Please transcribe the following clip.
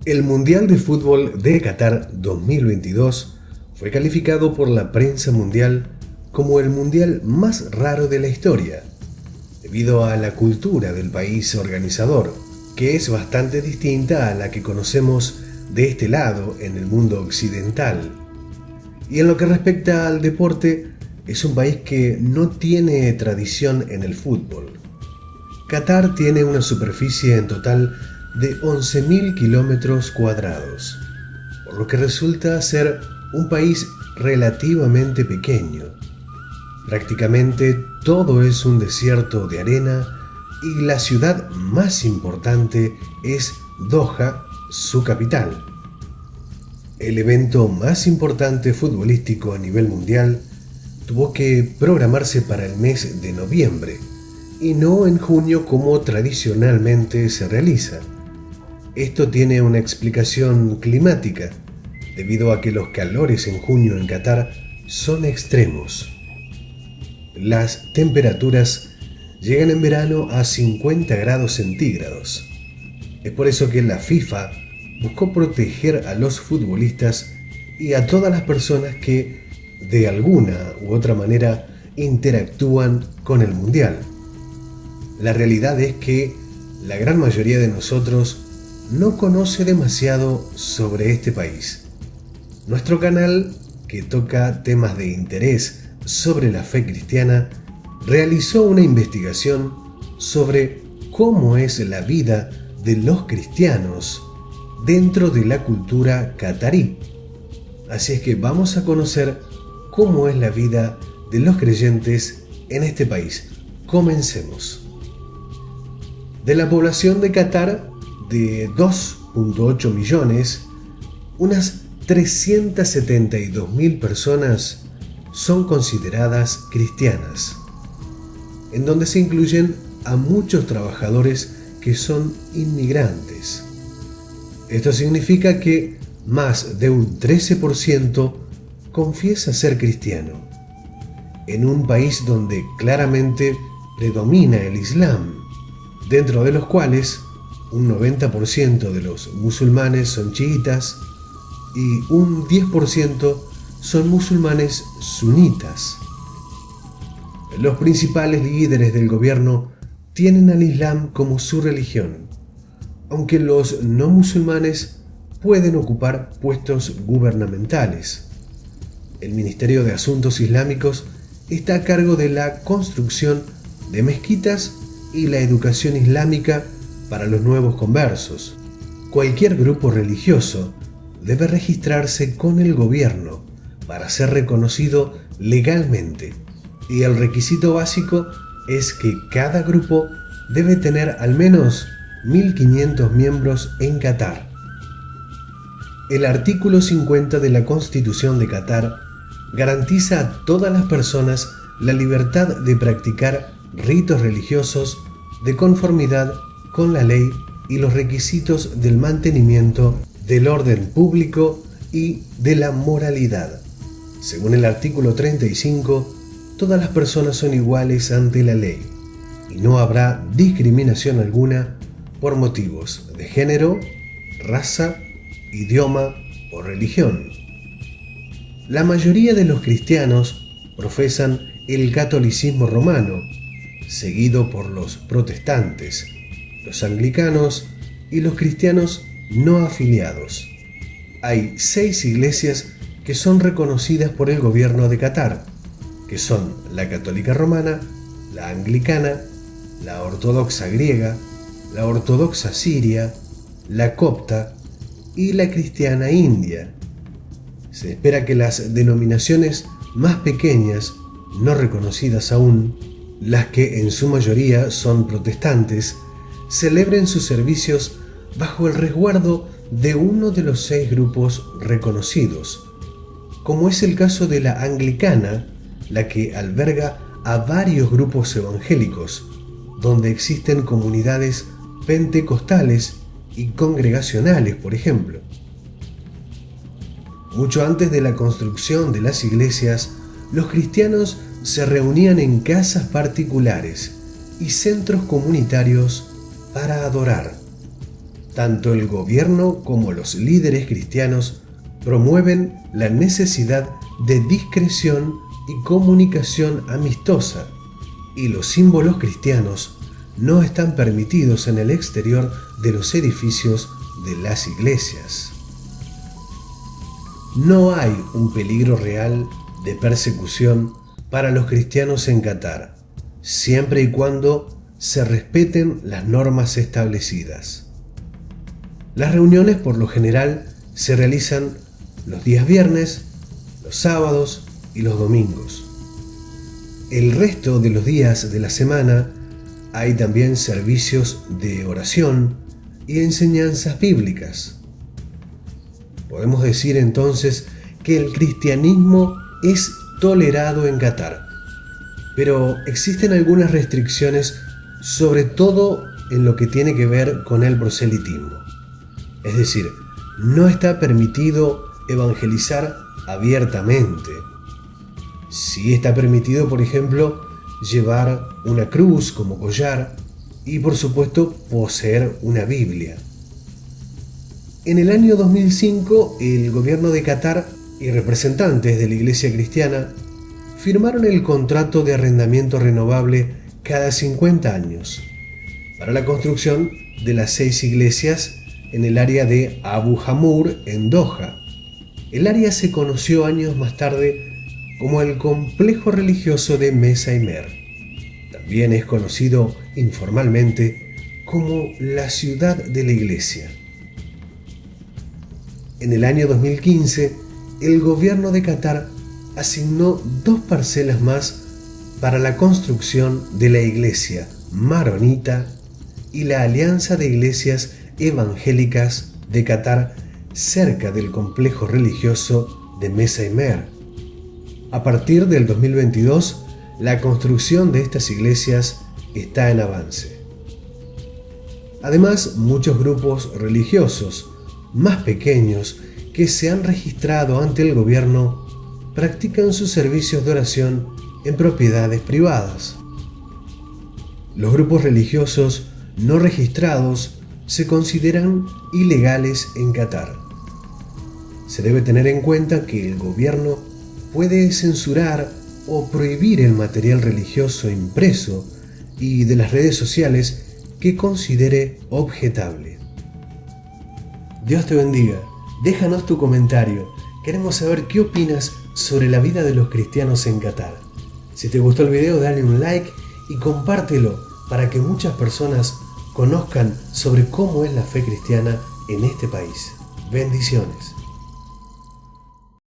El Mundial de Fútbol de Qatar 2022 fue calificado por la prensa mundial como el mundial más raro de la historia, debido a la cultura del país organizador, que es bastante distinta a la que conocemos de este lado en el mundo occidental. Y en lo que respecta al deporte, es un país que no tiene tradición en el fútbol. Qatar tiene una superficie en total de 11.000 kilómetros cuadrados, por lo que resulta ser un país relativamente pequeño. Prácticamente todo es un desierto de arena y la ciudad más importante es Doha, su capital. El evento más importante futbolístico a nivel mundial tuvo que programarse para el mes de noviembre y no en junio como tradicionalmente se realiza. Esto tiene una explicación climática, debido a que los calores en junio en Qatar son extremos. Las temperaturas llegan en verano a 50 grados centígrados. Es por eso que la FIFA buscó proteger a los futbolistas y a todas las personas que, de alguna u otra manera, interactúan con el Mundial. La realidad es que la gran mayoría de nosotros no conoce demasiado sobre este país. Nuestro canal, que toca temas de interés sobre la fe cristiana, realizó una investigación sobre cómo es la vida de los cristianos dentro de la cultura catarí. Así es que vamos a conocer cómo es la vida de los creyentes en este país. Comencemos. De la población de Qatar, de 2.8 millones, unas 372.000 personas son consideradas cristianas, en donde se incluyen a muchos trabajadores que son inmigrantes. Esto significa que más de un 13% confiesa ser cristiano, en un país donde claramente predomina el Islam, dentro de los cuales un 90% de los musulmanes son chiitas y un 10% son musulmanes sunitas. Los principales líderes del gobierno tienen al Islam como su religión, aunque los no musulmanes pueden ocupar puestos gubernamentales. El Ministerio de Asuntos Islámicos está a cargo de la construcción de mezquitas y la educación islámica para los nuevos conversos. Cualquier grupo religioso debe registrarse con el gobierno para ser reconocido legalmente, y el requisito básico es que cada grupo debe tener al menos 1.500 miembros en Qatar. El artículo 50 de la Constitución de Qatar garantiza a todas las personas la libertad de practicar ritos religiosos de conformidad con la ley y los requisitos del mantenimiento del orden público y de la moralidad. Según el artículo 35, todas las personas son iguales ante la ley y no habrá discriminación alguna por motivos de género, raza, idioma o religión. La mayoría de los cristianos profesan el catolicismo romano, seguido por los protestantes, los anglicanos y los cristianos no afiliados. Hay 6 iglesias que son reconocidas por el gobierno de Qatar, que son la católica romana, la anglicana, la ortodoxa griega, la ortodoxa siria, la copta y la cristiana india. Se espera que las denominaciones más pequeñas, no reconocidas aún, las que en su mayoría son protestantes, celebren sus servicios bajo el resguardo de uno de los 6 grupos reconocidos, como es el caso de la anglicana, la que alberga a varios grupos evangélicos, donde existen comunidades pentecostales y congregacionales, por ejemplo. Mucho antes de la construcción de las iglesias, los cristianos se reunían en casas particulares y centros comunitarios para adorar. Tanto el gobierno como los líderes cristianos promueven la necesidad de discreción y comunicación amistosa, y los símbolos cristianos no están permitidos en el exterior de los edificios de las iglesias. No hay un peligro real de persecución para los cristianos en Qatar, siempre y cuando se respeten las normas establecidas. Las reuniones por lo general se realizan los días viernes, los sábados y los domingos. El resto de los días de la semana hay también servicios de oración y enseñanzas bíblicas. Podemos decir entonces que el cristianismo es tolerado en Qatar, pero existen algunas restricciones, sobre todo en lo que tiene que ver con el proselitismo. Es decir, no está permitido evangelizar abiertamente. Sí está permitido, por ejemplo, llevar una cruz como collar y, por supuesto, poseer una Biblia. En el año 2005, el gobierno de Qatar y representantes de la Iglesia cristiana firmaron el contrato de arrendamiento renovable cada 50 años para la construcción de las 6 iglesias en el área de Abu Hamur, en Doha. El área se conoció años más tarde como el complejo religioso de Mesa y Mer. También es conocido informalmente como la ciudad de la iglesia. En el año 2015, el gobierno de Qatar asignó 2 parcelas más para la construcción de la iglesia maronita y la Alianza de Iglesias Evangélicas de Qatar cerca del complejo religioso de Mesa y Mer. A partir del 2022, la construcción de estas iglesias está en avance. Además, muchos grupos religiosos más pequeños que se han registrado ante el gobierno practican sus servicios de oración en propiedades privadas. Los grupos religiosos no registrados se consideran ilegales en Qatar. Se debe tener en cuenta que el gobierno puede censurar o prohibir el material religioso impreso y de las redes sociales que considere objetable. Dios te bendiga. Déjanos tu comentario. Queremos saber qué opinas sobre la vida de los cristianos en Qatar. Si te gustó el video, dale un like y compártelo para que muchas personas conozcan sobre cómo es la fe cristiana en este país. Bendiciones.